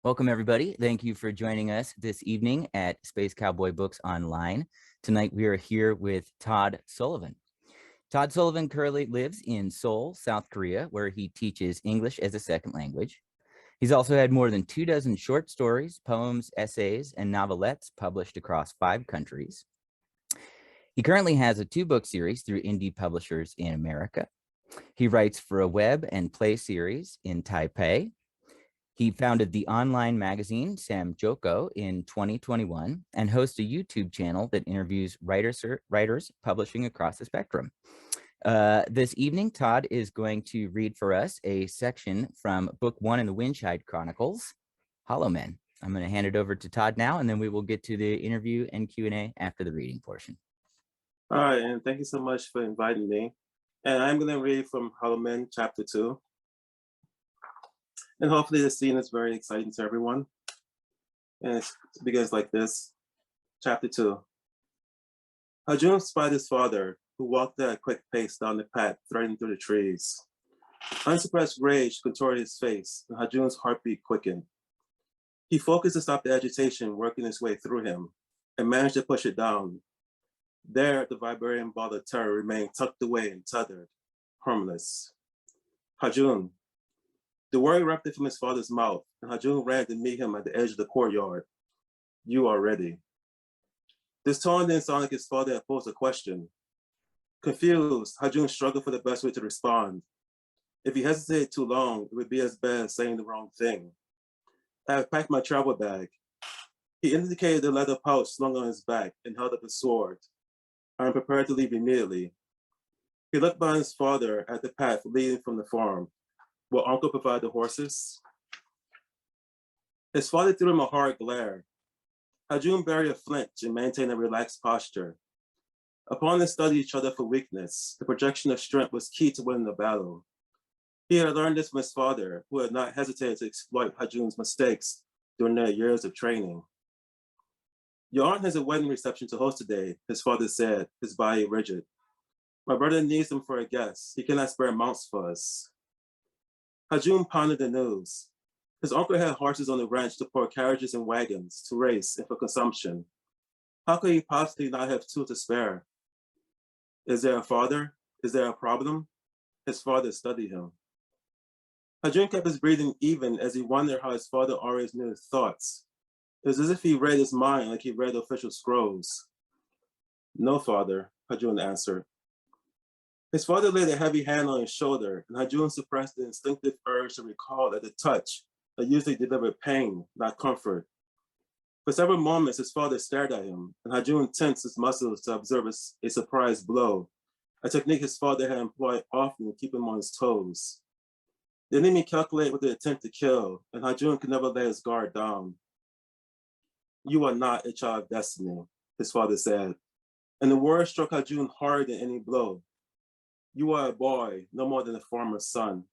Welcome, everybody. Thank you for joining us this evening at Space Cowboy Books Online. Tonight, we are here with Todd Sullivan. Todd Sullivan currently lives in Seoul, South Korea, where he teaches English as a second language. He's also had more than 24 short stories, poems, essays, and novelettes published across 5 countries. He currently has a 2-book series through indie publishers in America. He writes for a web and play series in Taipei. He founded the online magazine Samjoko in 2021 and hosts a YouTube channel that interviews writers publishing across the spectrum. This evening, Todd is going to read for us a section from Book 1 in the Windchild Chronicles, Hollow Men. I'm going to hand it over to Todd now, and then we will get to the interview and Q&A after the reading portion. All right, and thank you so much for inviting me. And I'm going to read from Hollow Men, Chapter 2. And hopefully the scene is very exciting to everyone. And it begins like this. Chapter 2. Hajjun spied his father, who walked at a quick pace down the path, threading through the trees. Unsuppressed rage contorted his face, and Hajjun's heartbeat quickened. He focused to stop the agitation working its way through him, and managed to push it down. There, the vibrating ball of terror remained tucked away and tethered, harmless. Hajjun. The word erupted from his father's mouth, and Hajjun ran to meet him at the edge of the courtyard. You are ready. This tone didn't sound like his father had posed a question. Confused, Hajjun struggled for the best way to respond. If he hesitated too long, it would be as bad as saying the wrong thing. I have packed my travel bag. He indicated the leather pouch slung on his back and held up his sword. I am prepared to leave immediately. He looked behind his father at the path leading from the farm. Will Uncle provide the horses? His father threw him a hard glare. Hajjun buried a flinch and maintained a relaxed posture. Opponents studied each other for weakness. The projection of strength was key to winning the battle. He had learned this from his father, who had not hesitated to exploit Hajjun's mistakes during their years of training. Your aunt has a wedding reception to host today, his father said, his body rigid. My brother needs him for a guest. He cannot spare mounts for us. Hajjun pondered the news. His uncle had horses on the ranch to pull carriages and wagons, to race and for consumption. How could he possibly not have 2 to spare? Is there a father? Is there a problem? His father studied him. Hajjun kept his breathing even as he wondered how his father always knew his thoughts. It was as if he read his mind like he read official scrolls. No, father, Hajjun answered. His father laid a heavy hand on his shoulder, and Hajjun suppressed the instinctive urge to recall that the touch that usually delivered pain, not comfort. For several moments, his father stared at him, and Hajjun tensed his muscles to observe a surprise blow, a technique his father had employed often to keep him on his toes. The enemy calculated with the intent to kill, and Hajjun could never let his guard down. You are not a child of destiny, his father said, and the word struck Hajjun harder than any blow. You are a boy, no more than a farmer's son.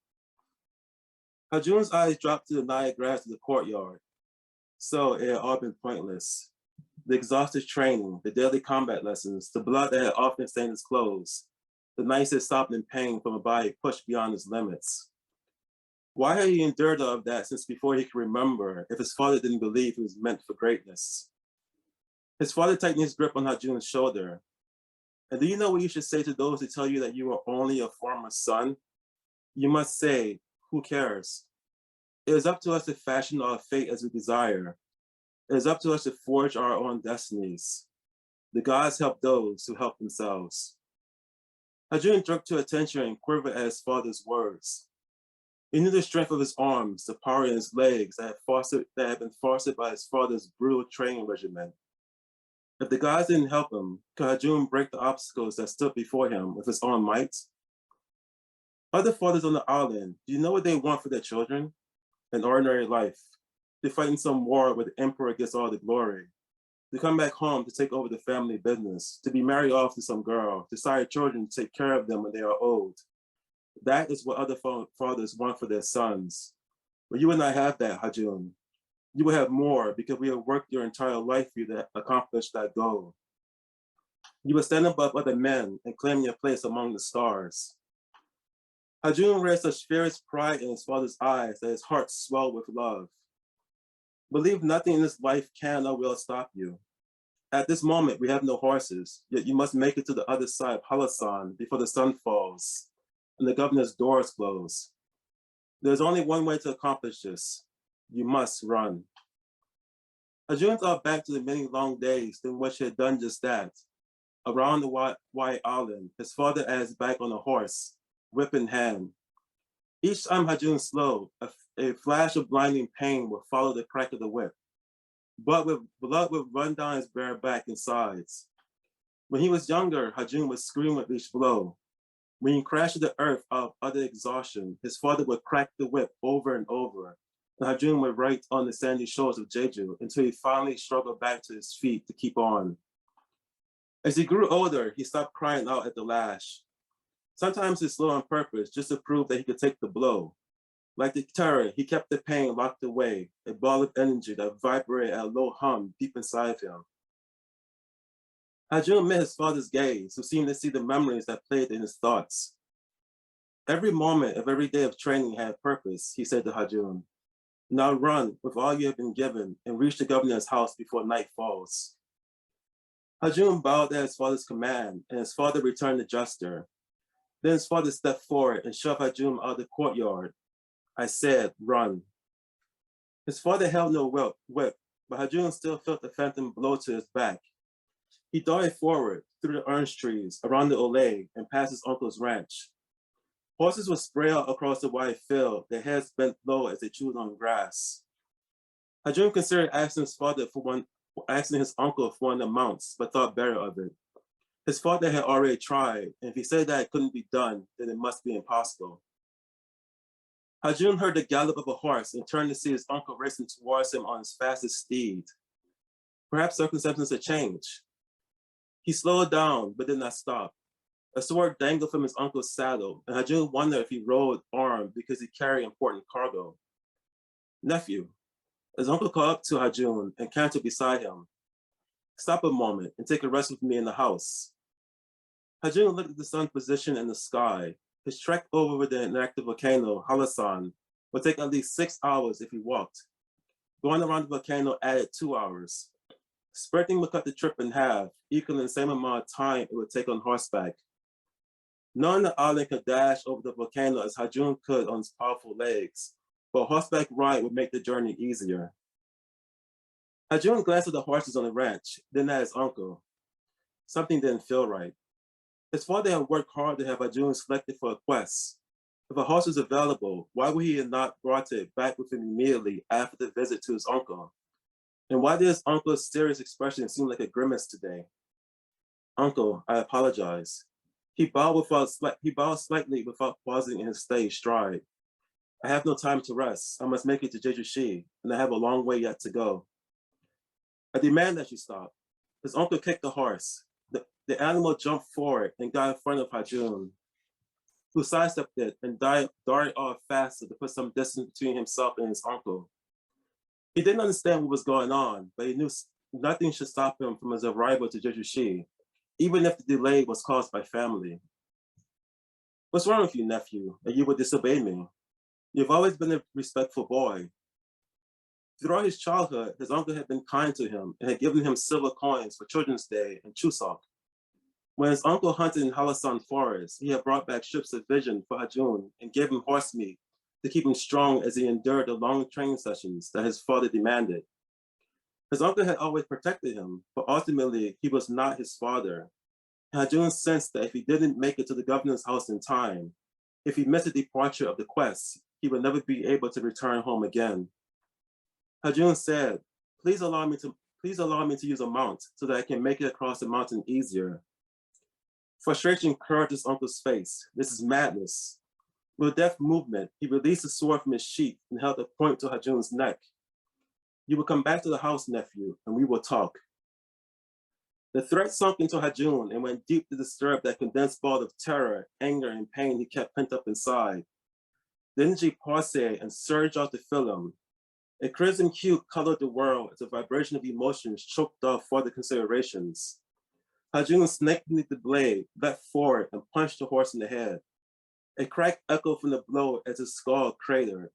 Hajjun's eyes dropped to the night grass of the courtyard. So it had all been pointless. The exhaustive training, the daily combat lessons, the blood that had often stained his clothes, the nights that stopped in pain from a body pushed beyond his limits. Why had he endured all of that since before he could remember if his father didn't believe he was meant for greatness? His father tightened his grip on Hajjun's shoulder. And do you know what you should say to those who tell you that you are only a farmer's son? You must say, who cares? It is up to us to fashion our fate as we desire. It is up to us to forge our own destinies. The gods help those who help themselves. Hajjun jerked to attention and quivered at his father's words. He knew the strength of his arms, the power in his legs that had been fostered by his father's brutal training regimen. If the gods didn't help him, could Hajjun break the obstacles that stood before him with his own might? Other fathers on the island, do you know what they want for their children? An ordinary life. To fight in some war where the emperor gets all the glory. To come back home to take over the family business. To be married off to some girl. To sire children to take care of them when they are old. That is what other fathers want for their sons. But you will not have that, Hajjun. You will have more because we have worked your entire life for you to accomplish that goal. You will stand above other men and claim your place among the stars. Hajjun read such fierce pride in his father's eyes that his heart swelled with love. Believe nothing in this life can or will stop you. At this moment, we have no horses, yet you must make it to the other side of Halasan before the sun falls and the governor's doors close. There's only one way to accomplish this. You must run. Hajjun thought back to the many long days in which he had done just that. Around the White Island, his father at his back on a horse, whip in hand. Each time Hajjun slowed, a flash of blinding pain would follow the crack of the whip. Blood would run down his bare back and sides. When he was younger, Hajjun would scream with each blow. When he crashed to the earth out of utter exhaustion, his father would crack the whip over and over, and Hajjun would write on the sandy shores of Jeju until he finally struggled back to his feet to keep on. As he grew older, he stopped crying out at the lash. Sometimes he slowed on purpose just to prove that he could take the blow. Like the terror, he kept the pain locked away, a ball of energy that vibrated at a low hum deep inside him. Hajjun met his father's gaze, who seemed to see the memories that played in his thoughts. Every moment of every day of training had purpose, he said to Hajjun. Now run with all you have been given and reach the governor's house before night falls. Hajjun bowed at his father's command, and his father returned the gesture. Then his father stepped forward and shoved Hajjun out of the courtyard. I said, run. His father held no whip, but Hajjun still felt the phantom blow to his back. He darted forward through the orange trees, around the Olay, and past his uncle's ranch. Horses would spray out across the wide field, their heads bent low as they chewed on grass. Hajjun considered asking his uncle for one of the mounts, but thought better of it. His father had already tried, and if he said that it couldn't be done, then it must be impossible. Hajjun heard the gallop of a horse and turned to see his uncle racing towards him on his fastest steed. Perhaps circumstances had changed. He slowed down, but did not stop. A sword dangled from his uncle's saddle, and Hajjun wondered if he rode armed because he carried important cargo. Nephew, his uncle called up to Hajjun and cantered beside him. Stop a moment and take a rest with me in the house. Hajjun looked at the sun's position in the sky. His trek over the inactive volcano, Halasan, would take at least 6 hours if he walked. Going around the volcano added 2 hours. Sprinting would cut the trip in half, equaling the same amount of time it would take on horseback. Knowing the island could dash over the volcano as Hajjun could on his powerful legs, but a horseback ride would make the journey easier. Hajjun glanced at the horses on the ranch, then at his uncle. Something didn't feel right. His father had worked hard to have Hajjun selected for a quest. If a horse was available, why would he have not brought it back with him immediately after the visit to his uncle? And why did his uncle's serious expression seem like a grimace today? Uncle, I apologize. He bowed slightly without pausing in his steady stride. I have no time to rest. I must make it to Jeju-shi, and I have a long way yet to go. I demand that you stop. His uncle kicked the horse. The animal jumped forward and got in front of Hajjun, who sidestepped it and darted off faster to put some distance between himself and his uncle. He didn't understand what was going on, but he knew nothing should stop him from his arrival to Jeju-shi, even if the delay was caused by family. What's wrong with you, nephew, that you would disobey me? You've always been a respectful boy. Throughout his childhood, his uncle had been kind to him and had given him silver coins for Children's Day and Chuseok. When his uncle hunted in Halasan Forest, he had brought back strips of vision for Hajjun and gave him horse meat to keep him strong as he endured the long training sessions that his father demanded. His uncle had always protected him, but ultimately he was not his father. Hajjun sensed that if he didn't make it to the governor's house in time, if he missed the departure of the quest, he would never be able to return home again. Hajjun said, please allow me to use a mount so that I can make it across the mountain easier. Frustration curved his uncle's face. This is madness. With a deft movement, he released the sword from his sheath and held the point to Hajjun's neck. You will come back to the house, nephew, and we will talk. The threat sunk into Hajjun and went deep to disturb that condensed ball of terror, anger, and pain he kept pent up inside. The energy pulsated and surged out to fill him. A crimson hue colored the world as a vibration of emotions choked off further considerations. Hajjun snaked beneath the blade, leapt forward, and punched the horse in the head. A crack echoed from the blow as his skull cratered.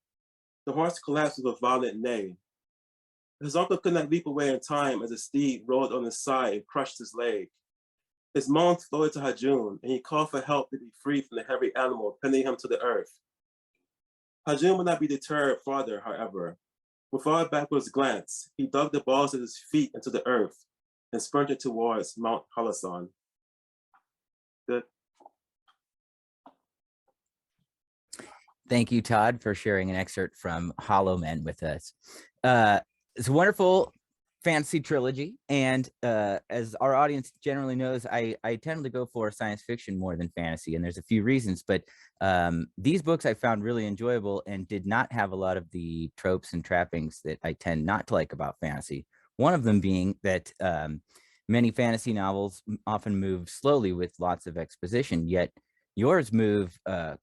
The horse collapsed with a violent neigh. His uncle could not leap away in time as a steed rolled on his side and crushed his leg. His moans floated to Hajjun, and he called for help to be freed from the heavy animal pinning him to the earth. Hajjun would not be deterred farther, however. Without a backwards glance, he dug the balls of his feet into the earth and sprinted towards Mount Halasan. Good. Thank you, Todd, for sharing an excerpt from Hollow Men with us. It's a wonderful fantasy trilogy, and as our audience generally knows, I tend to go for science fiction more than fantasy, and there's a few reasons, but these books I found really enjoyable and did not have a lot of the tropes and trappings that I tend not to like about fantasy. One of them being that many fantasy novels often move slowly with lots of exposition, yet yours move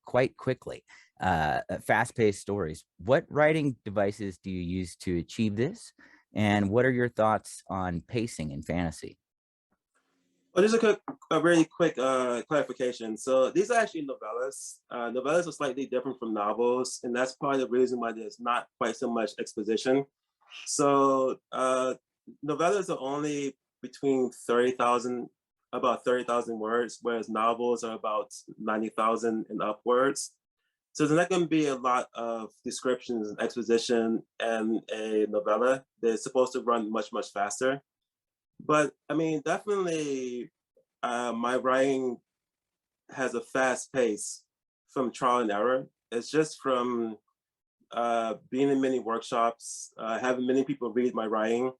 quite quickly. Fast-paced stories. What writing devices do you use to achieve this? And what are your thoughts on pacing in fantasy? Well, just a very quick clarification. So these are actually novellas. Novellas are slightly different from novels, and that's part of the reason why there's not quite so much exposition. So novellas are only between 30,000, about 30,000 words, whereas novels are about 90,000 and upwards. So there's not going to be a lot of descriptions and exposition in a novella. They're supposed to run much, much faster. But I mean, definitely my writing has a fast pace from trial and error. It's just from being in many workshops, having many people read my writing.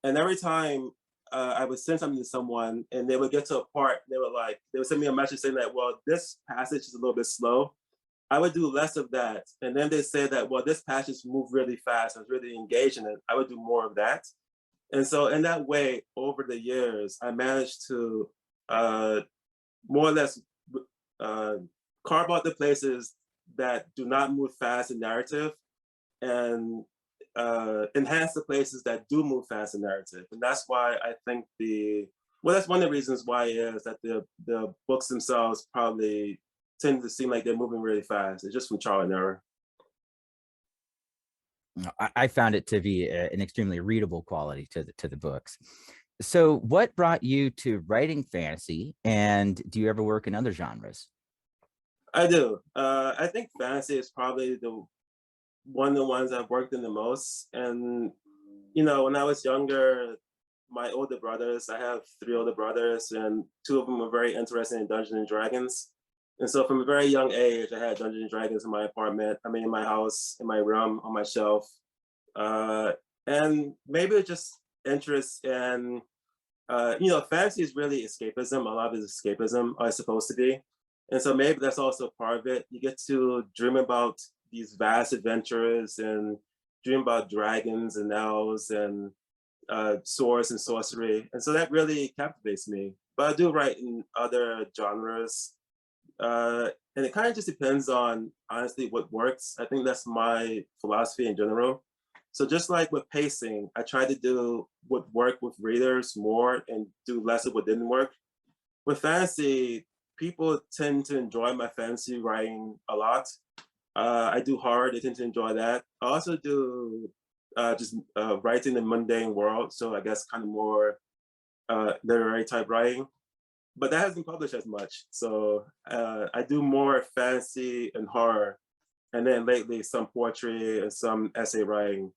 And every time I would send something to someone and they would get to a part, they would send me a message saying that, well, this passage is a little bit slow. I would do less of that. And then they say that, well, this passage moved really fast. I was really engaged in it. I would do more of that. And so in that way, over the years, I managed to more or less carve out the places that do not move fast in narrative and enhance the places that do move fast in narrative. And that's why I think that's one of the reasons why is that the books themselves probably tend to seem like they're moving really fast. It's just from trial and error. I found it to be an extremely readable quality to the books. So what brought you to writing fantasy, and do you ever work in other genres? I do. I think fantasy is probably one of the ones I've worked in the most. And, you know, when I was younger, my older brothers, I have 3 older brothers, and 2 of them were very interested in Dungeons and Dragons. And so from a very young age, I had Dungeons and Dragons in my apartment, in my house, in my room, on my shelf. And maybe it's just interest in, fantasy is really escapism. A lot of it is escapism, or it's supposed to be. And so maybe that's also part of it. You get to dream about these vast adventures and dream about dragons and elves and swords and sorcery. And so that really captivates me. But I do write in other genres. And it kind of just depends on, honestly, what works. I think that's my philosophy in general. So just like with pacing, I try to do what worked with readers more and do less of what didn't work. With fantasy, people tend to enjoy my fantasy writing a lot. I do horror, they tend to enjoy that. I also do just writing in the mundane world. So I guess kind of more literary type writing. But that hasn't published as much. So I do more fantasy and horror. And then lately some poetry and some essay writing.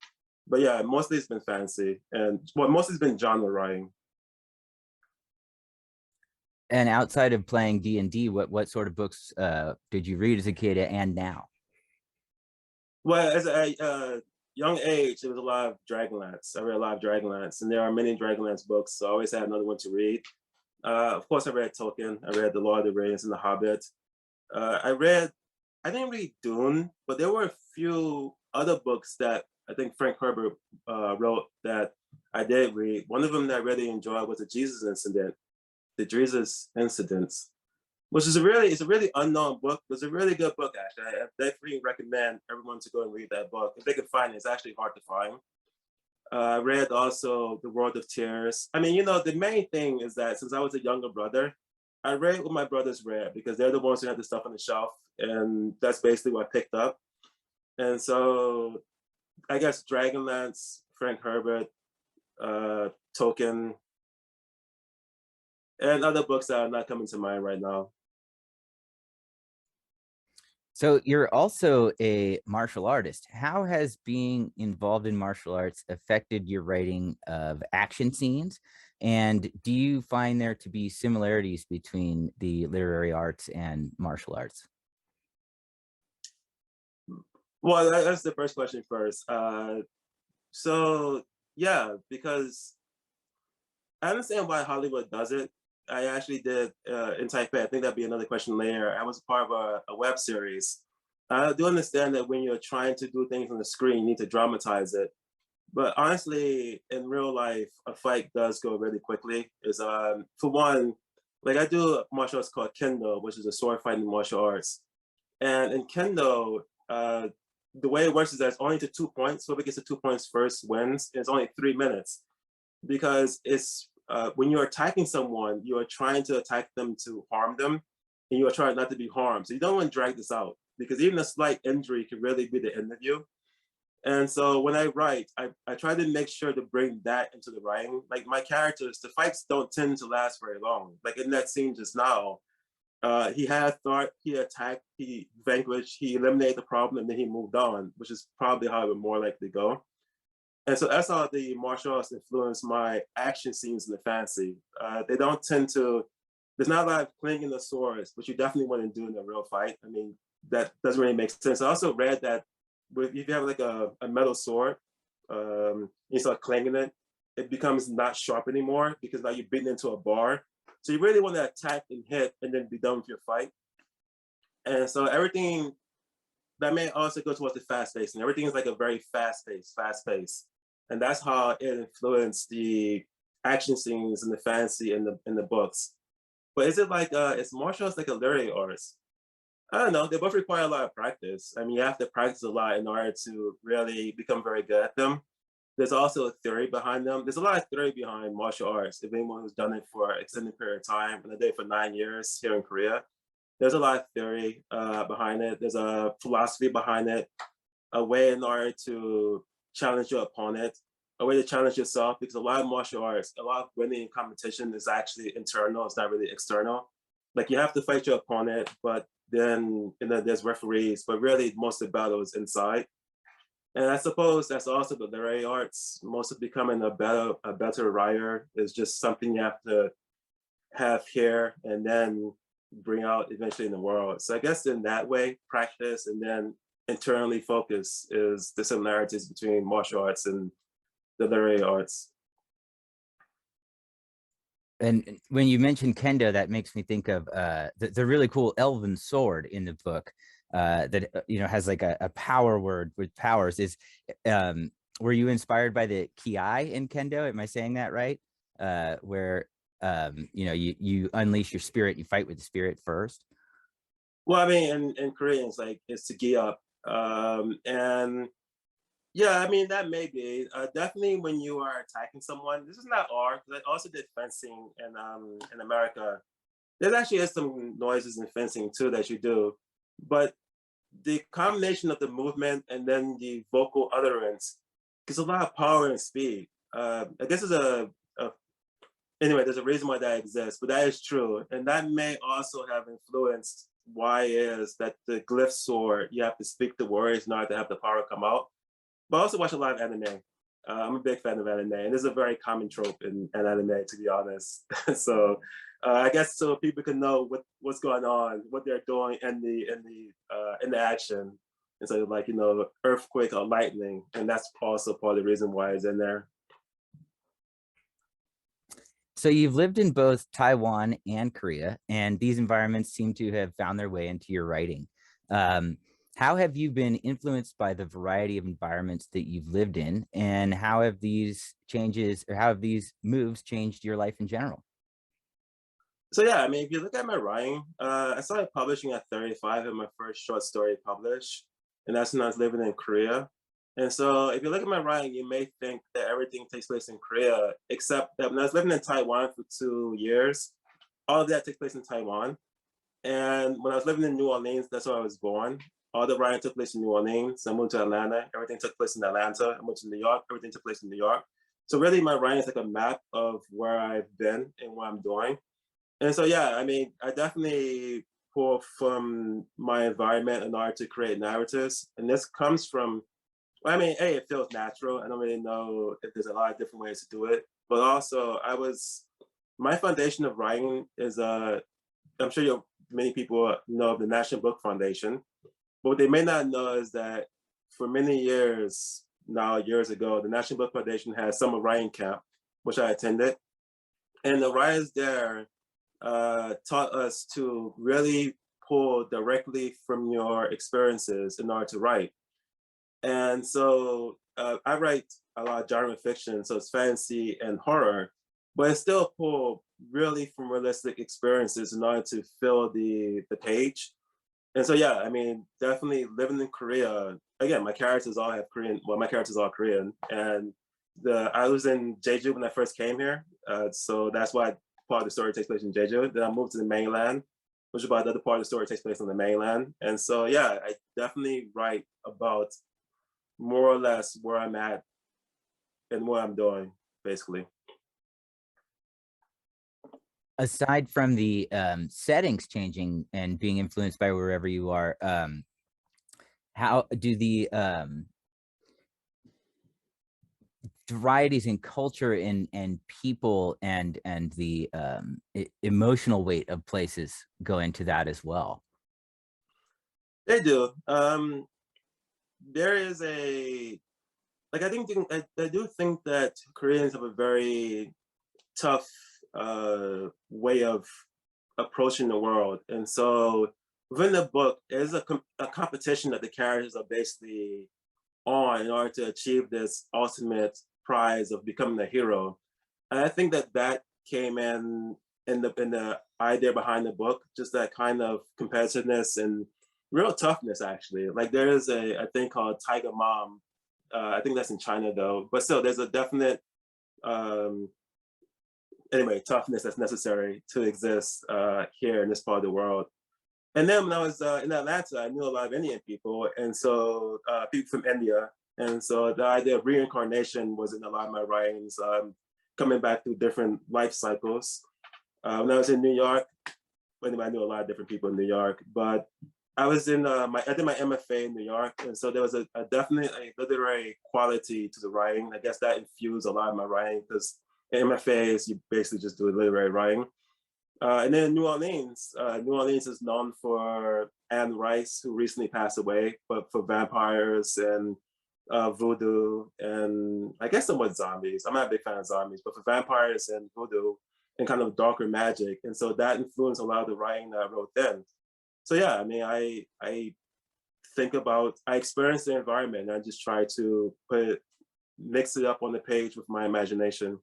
But yeah, mostly it's been fantasy. And mostly it's been genre writing. And outside of playing D&D, what sort of books did you read as a kid and now? Well, as a young age, there was a lot of Dragonlance. I read a lot of Dragonlance, and there are many Dragonlance books, so I always had another one to read. Of course, I read Tolkien. I read The Lord of the Rings and The Hobbit. I didn't read Dune, but there were a few other books that I think Frank Herbert wrote that I did read. One of them that I really enjoyed was The Jesus Incident, which is a really unknown book. It's a really good book, actually. I definitely recommend everyone to go and read that book. If they can find it, it's actually hard to find. I read also The World of Tears. I mean, the main thing is that since I was a younger brother, I read what my brothers read because they're the ones who had the stuff on the shelf, and that's basically what I picked up. And so I guess Dragonlance Frank Herbert, Tolkien, and other books that are not coming to mind right now. So you're also a martial artist. How has being involved in martial arts affected your writing of action scenes? And do you find there to be similarities between the literary arts and martial arts? Well, that's the first question first. So yeah, because I understand why Hollywood does it. I actually did in Taipei. I think that'd be another question later. I was part of a web series. I do understand that when you're trying to do things on the screen, you need to dramatize it. But honestly, in real life, a fight does go really quickly. Is for one, like I do martial arts called Kendo, which is a sword fighting martial arts. And in Kendo, the way it works is that it's only to 2 points. Whoever gets to 2 points first wins. And it's only 3 minutes because it's when you're attacking someone, you are trying to attack them to harm them, and you are trying not to be harmed. So you don't want to drag this out because even a slight injury could really be the end of you. And so when I write, I try to make sure to bring that into the writing. Like my characters, the fights don't tend to last very long. Like in that scene just now, he had thought, he attacked, he vanquished, he eliminated the problem, and then he moved on, which is probably how it would more likely go. And so that's how the martial arts influence my action scenes in the fantasy. They don't tend to, there's not a lot of clinging the swords, which you definitely want to do in a real fight. I mean, that doesn't really make sense. I also read that if you have like a metal sword, you start clanging it, it becomes not sharp anymore because now you're beating into a bar. So you really want to attack and hit and then be done with your fight. And so everything that may also go towards the fast pace, and everything is like a very fast pace. And that's how it influenced the action scenes and the fantasy in the books. But is it like is martial arts like a literary arts? I don't know. They both require a lot of practice. I mean, you have to practice a lot in order to really become very good at them. There's also a theory behind them. There's a lot of theory behind martial arts. If anyone who's done it for an extended period of time, and I did it for 9 years here in Korea, there's a lot of theory behind it. There's a philosophy behind it, a way in order to challenge your opponent, a way to challenge yourself, because a lot of martial arts, a lot of winning in competition is actually internal, it's not really external. Like you have to fight your opponent, but then there's referees, but really most of the battle is inside. And I suppose that's also the literary arts. Most of becoming a better writer is just something you have to have here and then bring out eventually in the world. So I guess in that way, practice and then internally focus is the similarities between martial arts and the literary arts. And when you mentioned Kendo, that makes me think of the really cool elven sword in the book that has like a power word with powers. Is were you inspired by the Kiai in Kendo? Am I saying that right? Where you unleash your spirit, you fight with the spirit first. Well, I mean, in Korean, it's to gi up, and yeah, I mean that may be definitely when you are attacking someone. This is not art. I also did fencing in America. There actually is some noises in fencing too that you do, but the combination of the movement and then the vocal utterance gives a lot of power and speed. I guess anyway, there's a reason why that exists, but that is true, and that may also have influenced why is that the glyph sword you have to speak the words in order to have the power come out. But I also watch a lot of anime. I'm a big fan of anime, and it's a very common trope in anime, to be honest. So I guess so people can know what's going on, what they're doing in the action, instead of like earthquake or lightning, and that's also part of the reason why it's in there. So you've lived in both Taiwan and Korea, and these environments seem to have found their way into your writing. How have you been influenced by the variety of environments that you've lived in, and how have these changes or how have these moves changed your life in general? So yeah, I mean, if you look at my writing, I started publishing at 35 and my first short story published, and that's when I was living in Korea. And so if you look at my writing, you may think that everything takes place in Korea, except that when I was living in Taiwan for 2 years, all of that takes place in Taiwan. And when I was living in New Orleans, that's where I was born. all the writing took place in New Orleans. I moved to Atlanta. Everything took place in Atlanta. I moved to New York. Everything took place in New York. So really my writing is like a map of where I've been and what I'm doing. And so, yeah, I mean, I definitely pull from my environment in order to create narratives. And this comes from, I mean, A, it feels natural. I don't really know if there's a lot of different ways to do it. But also, my foundation of writing is, I'm sure many people know of the National Book Foundation. But what they may not know is that for many years ago, the National Book Foundation had summer writing camp, which I attended. And the writers there taught us to really pull directly from your experiences in order to write. And so I write a lot of genre fiction, so it's fantasy and horror, but I still pull really from realistic experiences in order to fill the page. And so, yeah, I mean, definitely living in Korea, again, my characters all have Korean, well, my characters are all Korean. And I was in Jeju when I first came here. So that's why part of the story takes place in Jeju. Then I moved to the mainland, which is about the other part of the story takes place on the mainland. And so, yeah, I definitely write about more or less where I'm at and what I'm doing, basically. Aside from the settings changing and being influenced by wherever you are, how do the varieties in culture and people and the emotional weight of places go into that as well? They do. There is I do think that Koreans have a very tough way of approaching the world. And so within the book, there's a competition that the characters are basically on in order to achieve this ultimate prize of becoming a hero. And I think that came in the idea behind the book, just that kind of competitiveness and real toughness, actually. Like there is a thing called Tiger Mom. I think that's in China though, but still there's a definite toughness that's necessary to exist here in this part of the world. And then when I was in Atlanta, I knew a lot of Indian people, and so people from India. And so the idea of reincarnation was in a lot of my writings, coming back through different life cycles. When I was in New York, anyway, I knew a lot of different people in New York, but I was I did my MFA in New York, and so there was a definite literary quality to the writing. I guess that infused a lot of my writing because in MFAs, you basically just do literary writing. And then New Orleans is known for Anne Rice, who recently passed away, but for vampires and voodoo and I guess somewhat zombies. I'm not a big fan of zombies, but for vampires and voodoo and kind of darker magic. And so that influenced a lot of the writing that I wrote then. So yeah, I mean, I experience the environment and I just try to mix it up on the page with my imagination.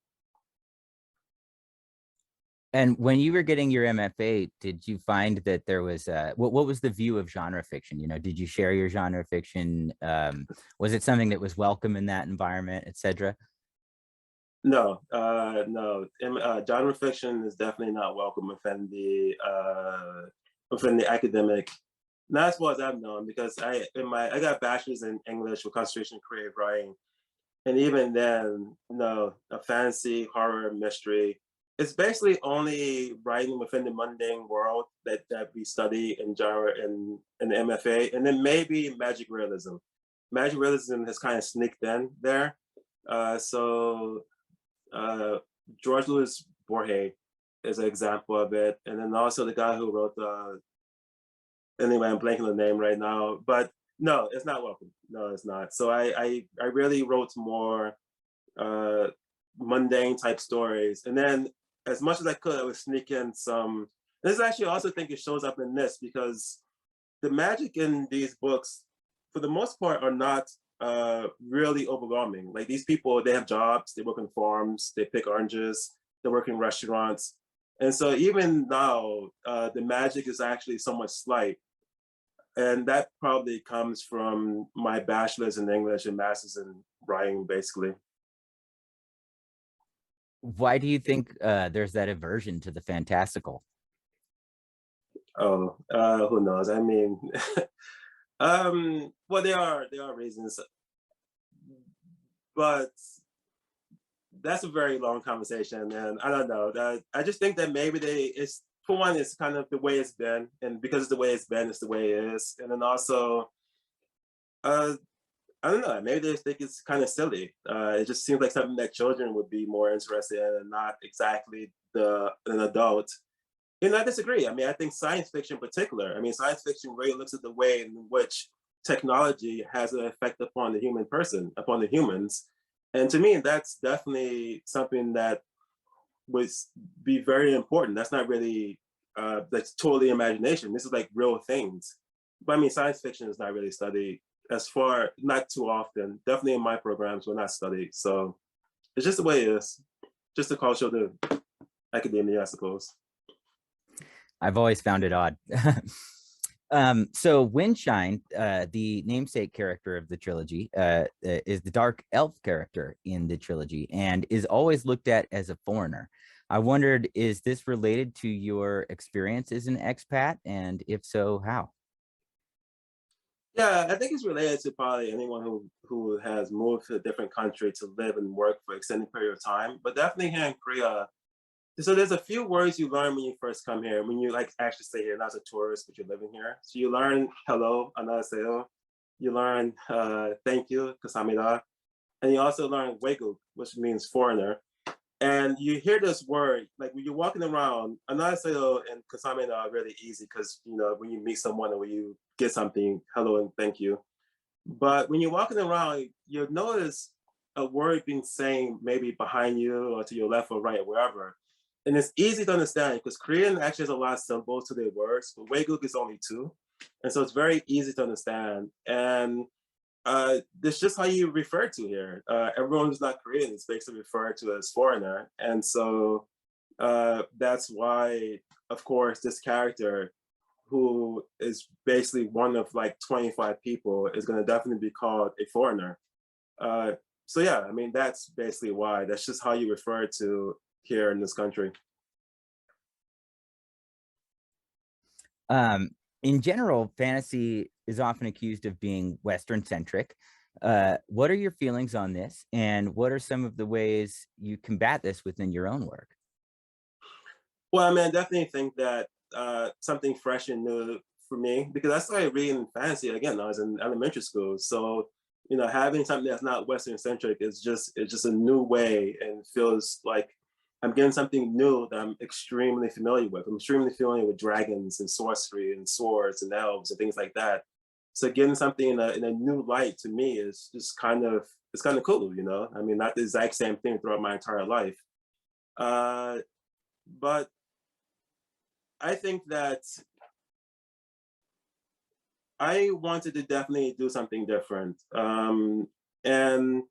And when you were getting your MFA, did you find that there was what was the view of genre fiction? You know, did you share your genre fiction? Was it something that was welcome in that environment, etc.? No. Genre fiction is definitely not welcome within the academic. Not as far as I've known, because I got a bachelor's in English with concentration in creative writing, and even then, no, a fantasy, horror, mystery. It's basically only writing within the mundane world that we study in genre in the MFA, and then maybe magic realism. Magic realism has kind of sneaked in there. George Louis Borges is an example of it, and then also the guy who wrote anyway, I'm blanking on the name right now, but no, it's not welcome. No, it's not. So I really wrote more mundane type stories, and then as much as I could, I would sneak in some. This is actually, I also think it shows up in this because the magic in these books, for the most part, are not really overwhelming. Like these people, they have jobs, they work in farms, they pick oranges, they work in restaurants. And so even now, the magic is actually somewhat slight. And that probably comes from my bachelor's in English and master's in writing, basically. Why do you think there's that aversion to the fantastical? Oh, who knows? I mean, Well, there are reasons, but that's a very long conversation, and I don't know. That I just think that maybe it's for one, it's kind of the way it's been, and because it's the way it's been, it's the way it is, and then also, uh, I don't know. Maybe they think it's kind of silly. It just seems like something that children would be more interested in, and not exactly an adult. And I disagree. I mean, I think science fiction in particular, I mean, science fiction really looks at the way in which technology has an effect upon the human person, upon the humans. And to me, that's definitely something that would be very important. That's not really, that's totally imagination. This is like real things. But I mean, science fiction is not really studied as far, not too often. Definitely in my programs, we're not studied. So it's just the way it is. Just the culture of the academia, I suppose. I've always found it odd. So Windshine, the namesake character of the trilogy, is the dark elf character in the trilogy and is always looked at as a foreigner. I wondered, is this related to your experience as an expat? And if so, how? Yeah, I think it's related to probably anyone who has moved to a different country to live and work for extended period of time. But definitely here in Korea, so there's a few words you learn when you first come here, when you like actually stay here, not as a tourist, but you're living here. So you learn hello, 안녕하세요. You learn thank you, 감사합니다. And you also learn 외국, which means foreigner. And you hear this word, like when you're walking around, 안녕하세요 and 감사합니다 are really easy because, you know, when you meet someone or when you get something, hello and thank you. But when you're walking around, you'll notice a word being saying maybe behind you or to your left or right, or wherever. And it's easy to understand because Korean actually has a lot of symbols to their words, but Weguk is only two. And so it's very easy to understand. And that's just how you refer to here. Everyone who's not Korean is basically referred to as foreigner. And so that's why, of course, this character who is basically one of like 25 people is going to definitely be called a foreigner. So yeah, I mean, that's basically why. That's just how you refer to here in this country. In general, fantasy is often accused of being Western centric. What are your feelings on this? And what are some of the ways you combat this within your own work? Well, I mean, I definitely think that something fresh and new for me, because I started reading fantasy again when I was in elementary school. So, you know, having something that's not Western centric is just a new way and feels like I'm getting something new that I'm extremely familiar with. I'm extremely familiar with dragons and sorcery and swords and elves and things like that. So getting something in a new light to me is just kind of it's kind of cool, you know. I mean, not the exact same thing throughout my entire life, uh, but I think that I wanted to definitely do something different. And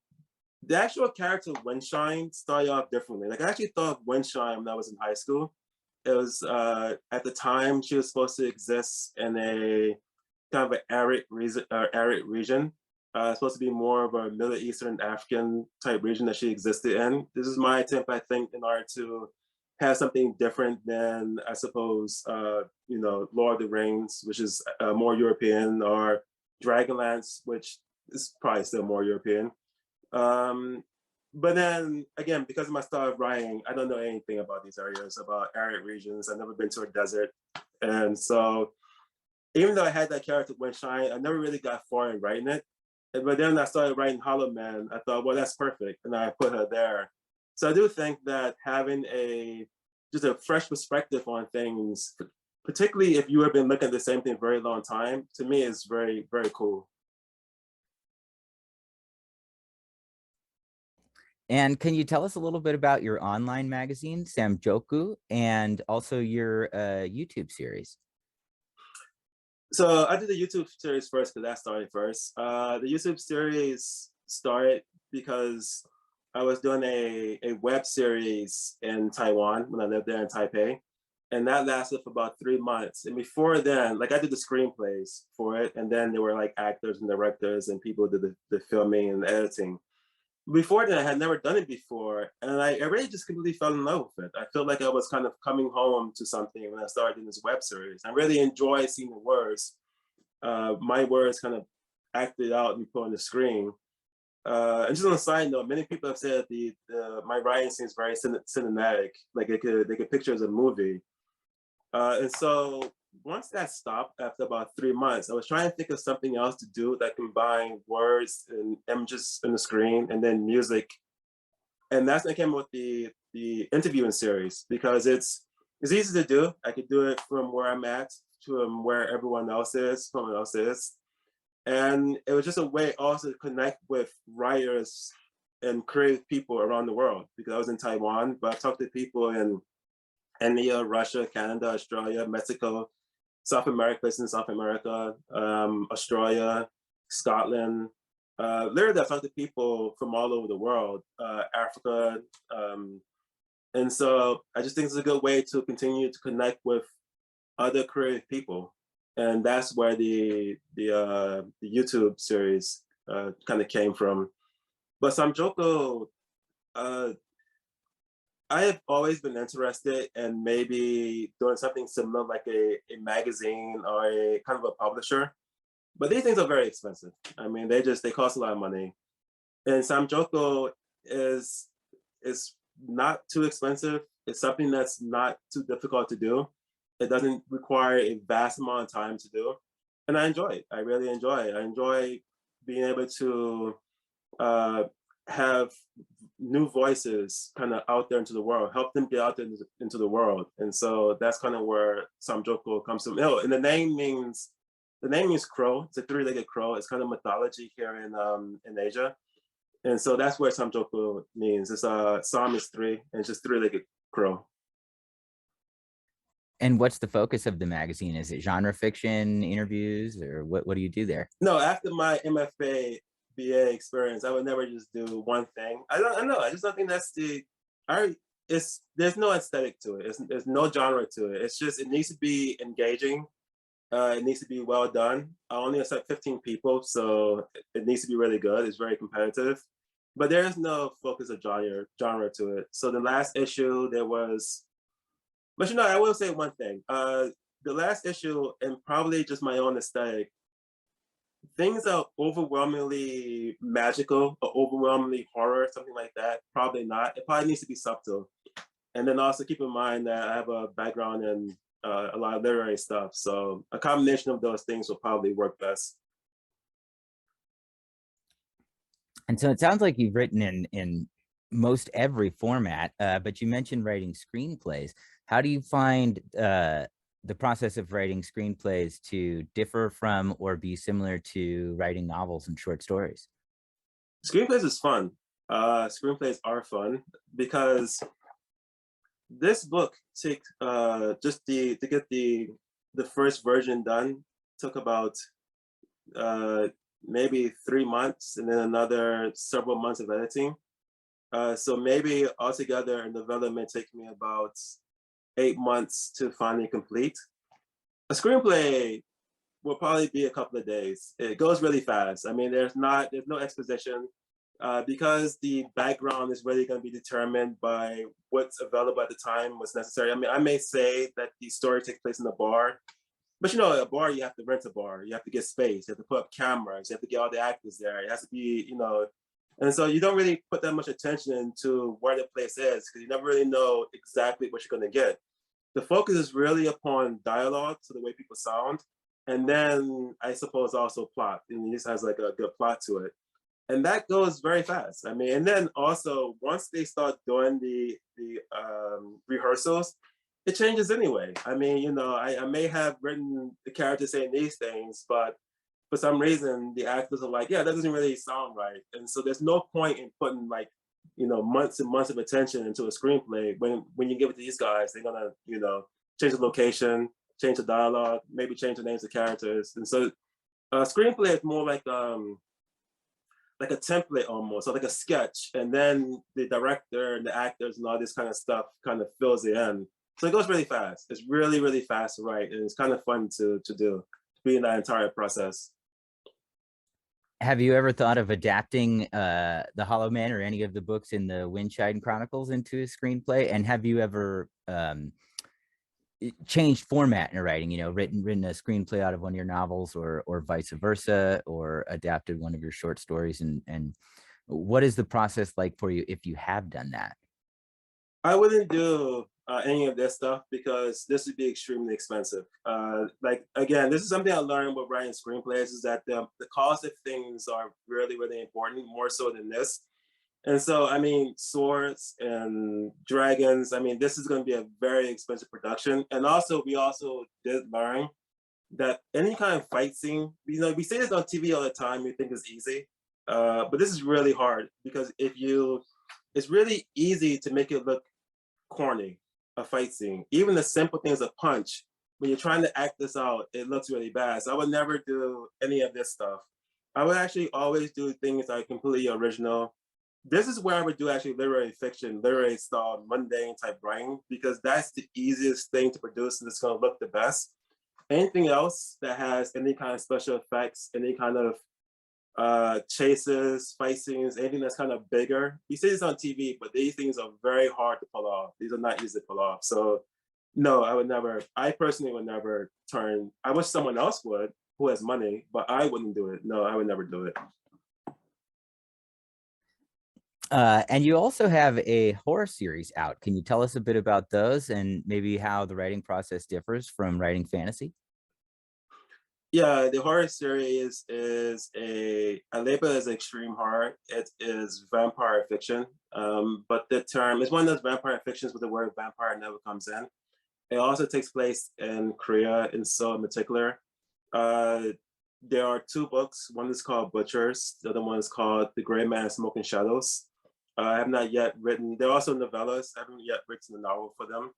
the actual character of Windshine started off differently. Like I actually thought of Windshine when I was in high school. It was at the time she was supposed to exist in a kind of an arid region. Supposed to be more of a Middle Eastern African type region that she existed in. This is my attempt, I think, in order to have something different than, I suppose, you know, Lord of the Rings, which is more European, or Dragonlance, which is probably still more European. Um, but then again, because of my style of writing, I don't know anything about these areas, about arid regions. I've never been to a desert. And so even though I had that character Windshine, I never really got far in writing it. But then I started writing Hollow Man. I thought, well, that's perfect. And I put her there. So I do think that having just a fresh perspective on things, particularly if you have been looking at the same thing for a very long time, to me is very, very cool. And can you tell us a little bit about your online magazine, Samjoko, and also your YouTube series? So I did the YouTube series first because that started first. The YouTube series started because I was doing a web series in Taiwan when I lived there in Taipei. And that lasted for about 3 months. And before then, like I did the screenplays for it. And then there were like actors and directors and people did the filming and the editing. Before that, I had never done it before. And I really just completely fell in love with it. I felt like I was kind of coming home to something when I started in this web series. I really enjoyed seeing the words. my words kind of acted out and put on the screen. And just on a side note, many people have said my writing seems very cinematic, like they could picture it as a movie. And so once that stopped after about 3 months, I was trying to think of something else to do that combined words and images on the screen and then music. And that's when I came up with the interviewing series, because it's easy to do. I could do it from where I'm at to where everyone else is, someone else is. And it was just a way also to connect with writers and creative people around the world, because I was in Taiwan, but I talked to people in India, Russia, Canada, Australia, Mexico, South America, places in South America, Australia, Scotland. Literally, I talked to people from all over the world, Africa. And so I just think it's a good way to continue to connect with other creative people. And that's where the YouTube series kind of came from. But Samjoko, I have always been interested in maybe doing something similar, like a magazine or a kind of a publisher. But these things are very expensive. I mean, they cost a lot of money. And Samjoko is not too expensive. It's something that's not too difficult to do. It doesn't require a vast amount of time to do. And I enjoy it. I really enjoy it. I enjoy being able to have new voices kind of out there into the world, help them get out there into the world. And so that's kind of where Samjoko comes from. Oh, and the name means crow. It's a three-legged crow. It's kind of mythology here in Asia. And so that's where Samjoko means. It's Sam is 3, and it's just three-legged crow. And what's the focus of the magazine? Is it genre fiction, interviews, or what do you do there? No, after my MFA BA experience, I would never just do one thing. I don't know. I just don't think that's there's no aesthetic to it. There's no genre to it. It's just, it needs to be engaging. It needs to be well done. I only accept 15 people, so it needs to be really good. It's very competitive. But there is no focus of genre to it. So the last issue there was, but I will say one thing. The last issue, and probably just my own aesthetic, things are overwhelmingly magical or overwhelmingly horror, something like that. Probably not. It probably needs to be subtle. And then also keep in mind that I have a background in a lot of literary stuff. So a combination of those things will probably work best. And so it sounds like you've written in most every format, but you mentioned writing screenplays. How do you find the process of writing screenplays to differ from or be similar to writing novels and short stories? Screenplays is fun. Screenplays are fun because this book took just to get the first version done took about maybe 3 months, and then another several months of editing. So maybe altogether in development take me about 8 months to finally complete. A screenplay will probably be a couple of days. It goes really fast. I mean, there's no exposition because the background is really going to be determined by what's available at the time, what's necessary. I mean, I may say that the story takes place in a bar, but a bar, you have to rent a bar. You have to get space. You have to put up cameras. You have to get all the actors there. It has to be, and so you don't really put that much attention into where the place is because you never really know exactly what you're going to get. The focus is really upon dialogue, so the way people sound, and then I suppose also plot. And this has like a good plot to it, and that goes very fast. I mean, and then also once they start doing the rehearsals, it changes anyway. I mean, I may have written the character saying these things, but for some reason the actors are like, yeah, that doesn't really sound right, and so there's no point in putting like months and months of attention into a screenplay when you give it to these guys. They're gonna change the location, change the dialogue, maybe change the names of characters. And so screenplay is more like a template almost, or like a sketch, and then the director and the actors and all this kind of stuff kind of fills it in. So it goes really fast. It's really, really fast to write, and it's kind of fun to do, to be in that entire process. Have you ever thought of adapting The Hollow Man or any of the books in the Windshine Chronicles into a screenplay? And have you ever changed format in writing, you know, written a screenplay out of one of your novels, or vice versa, or adapted one of your short stories, and what is the process like for you if you have done that? I wouldn't do any of this stuff because this would be extremely expensive. Like again, this is something I learned with writing screenplays is that the cost of things are really, really important, more so than this. And so, I mean, swords and dragons, I mean, this is going to be a very expensive production. And also, we also did learn that any kind of fight scene, you know, we say this on TV all the time, we think it's easy. But this is really hard because it's really easy to make it look corny, a fight scene. Even the simple things, a punch, when you're trying to act this out, it looks really bad. So I would never do any of this stuff. I would actually always do things that are completely original. This is where I would do actually literary fiction, literary style, mundane type writing, because that's the easiest thing to produce and it's going to look the best. Anything else that has any kind of special effects, any kind of chases, fight scenes, anything that's kind of bigger. You see this on TV, but these things are very hard to pull off. These are not easy to pull off. So no, I would never, I personally would never turn, I wish someone else would who has money, but I wouldn't do it. No, I would never do it. And you also have a horror series out. Can you tell us a bit about those and maybe how the writing process differs from writing fantasy? Yeah, the horror series is I label it as extreme horror. It is vampire fiction, but the term is one of those vampire fictions where the word vampire never comes in. It also takes place in Korea, in Seoul in particular. Uh, there are two books. One is called Butchers. The other one is called The Gray Man Smoking Shadows. I have not yet written. They're also novellas. I haven't yet written a novel for them.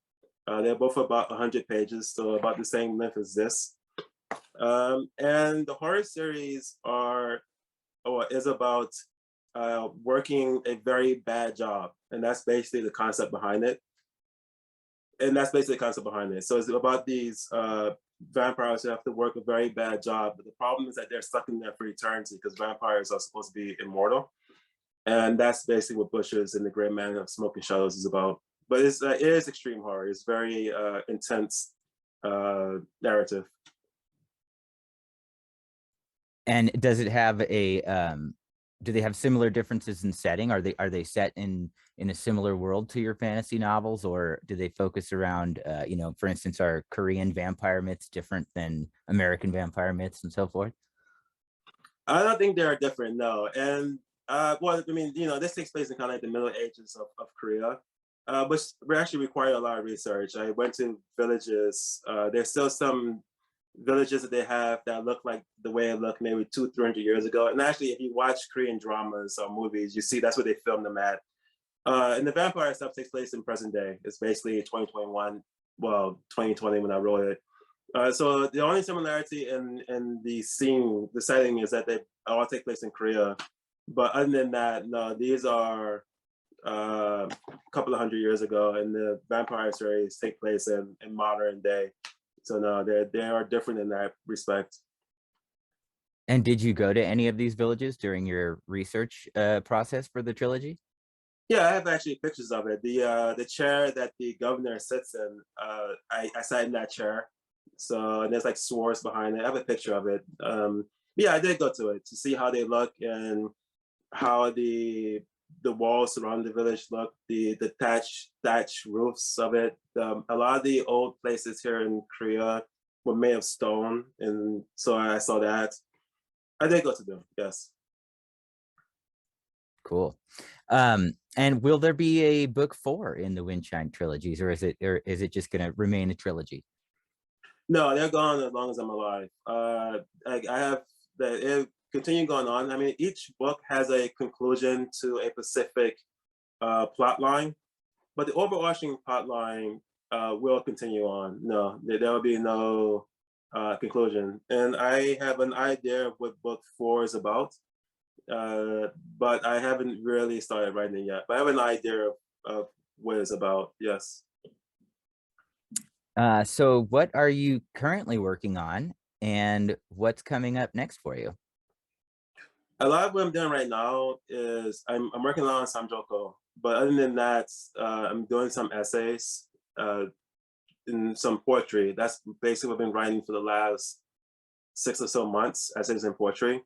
They're both about 100 pages, so about the same length as this. And the horror series is about working a very bad job, and that's basically the concept behind it. So it's about these vampires who have to work a very bad job, but the problem is that they're stuck in there for eternity because vampires are supposed to be immortal, and that's basically what Bushes and the Gray Man of Smoking Shadows is about. But it is extreme horror. It's very intense narrative. And does it have a do they have similar differences in setting? Are they set in a similar world to your fantasy novels, or do they focus around you know, for instance, are Korean vampire myths different than American vampire myths and so forth? I don't think they're different, no. And well, I mean, you know, this takes place in kind of like the Middle Ages of Korea, which actually required a lot of research. I went to villages. There's still some villages that they have that look like the way it looked maybe 200-300 years ago. And actually, if you watch Korean dramas or movies, you see that's where they filmed them at. And the vampire stuff takes place in present day. It's basically 2021, well, 2020 when I wrote it. So the only similarity in the scene, the setting, is that they all take place in Korea. But other than that, no, these are a couple of 100 years ago, and the vampire series take place in modern day. So no, they are different in that respect. And did you go to any of these villages during your research process for the trilogy? Yeah, I have actually pictures of it. The chair that the governor sits in, I sat in that chair. So and there's like swords behind it. I have a picture of it. Yeah, I did go to it to see how they look and how the walls around the village look, the thatch roofs of it. A lot of the old places here in Korea were made of stone, and so I saw that. I did go to them, yes. Cool. And will there be a book 4 in the Windchime trilogies, or is it just going to remain a trilogy? No, they're gone as long as I'm alive. I have it continue going on. I mean, each book has a conclusion to a specific plot line, but the overarching plot line will continue on. No, there will be no conclusion. And I have an idea of what book 4 is about, but I haven't really started writing it yet. But I have an idea of what it's about, yes. So what are you currently working on, and what's coming up next for you? A lot of what I'm doing right now is I'm working on Samjoko, but other than that, I'm doing some essays. in some poetry. That's basically what I've been writing for the last 6 or so months, as is in poetry.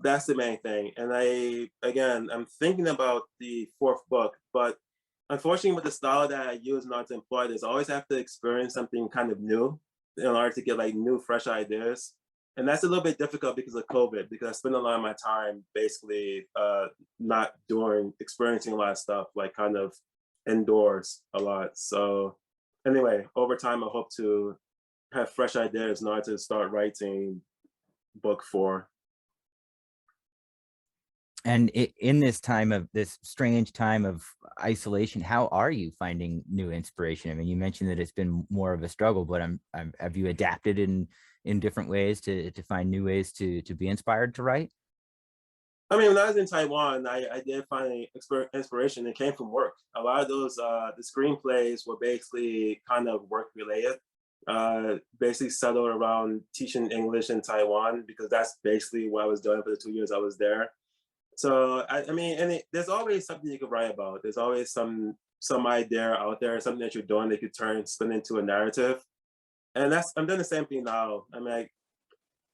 That's the main thing. And I'm thinking about the fourth book, but unfortunately with the style that I use not to employ, there's always have to experience something kind of new in order to get like new, fresh ideas. And that's a little bit difficult because of COVID, because I spend a lot of my time basically not experiencing a lot of stuff, like kind of indoors a lot. So anyway, over time, I hope to have fresh ideas in order to start writing book 4. And in this time of this strange time of isolation, how are you finding new inspiration? I mean, you mentioned that it's been more of a struggle, but have you adapted in different ways to find new ways to be inspired to write? I mean, when I was in Taiwan, I did find inspiration. It came from work. A lot of those the screenplays were basically kind of work related. Basically settled around teaching English in Taiwan, because that's basically what I was doing for the 2 years I was there. So I mean, there's always something you could write about. There's always some idea out there, something that you're doing that you spin into a narrative. And I'm doing the same thing now. I mean,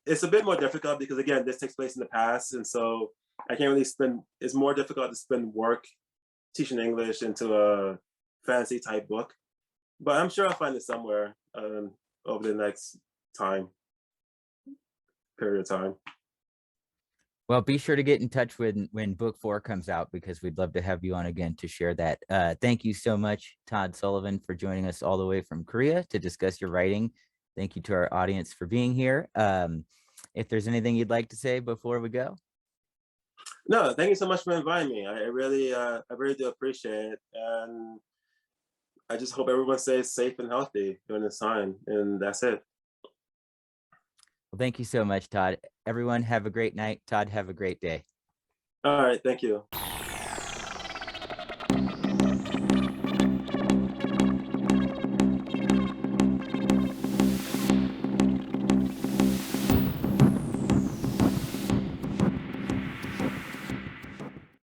it's a bit more difficult because again, this takes place in the past, and so I can't really it's more difficult to spin work teaching English into a fantasy type book. But I'm sure I'll find it somewhere over the next period of time. Well, be sure to get in touch when book 4 comes out, because we'd love to have you on again to share that. Thank you so much, Todd Sullivan, for joining us all the way from Korea to discuss your writing. Thank you to our audience for being here. If there's anything you'd like to say before we go. No, thank you so much for inviting me. I really do appreciate it. And I just hope everyone stays safe and healthy during this time. And that's it. Well, thank you so much, Todd. Everyone have a great night. Todd, have a great day. All right, thank you.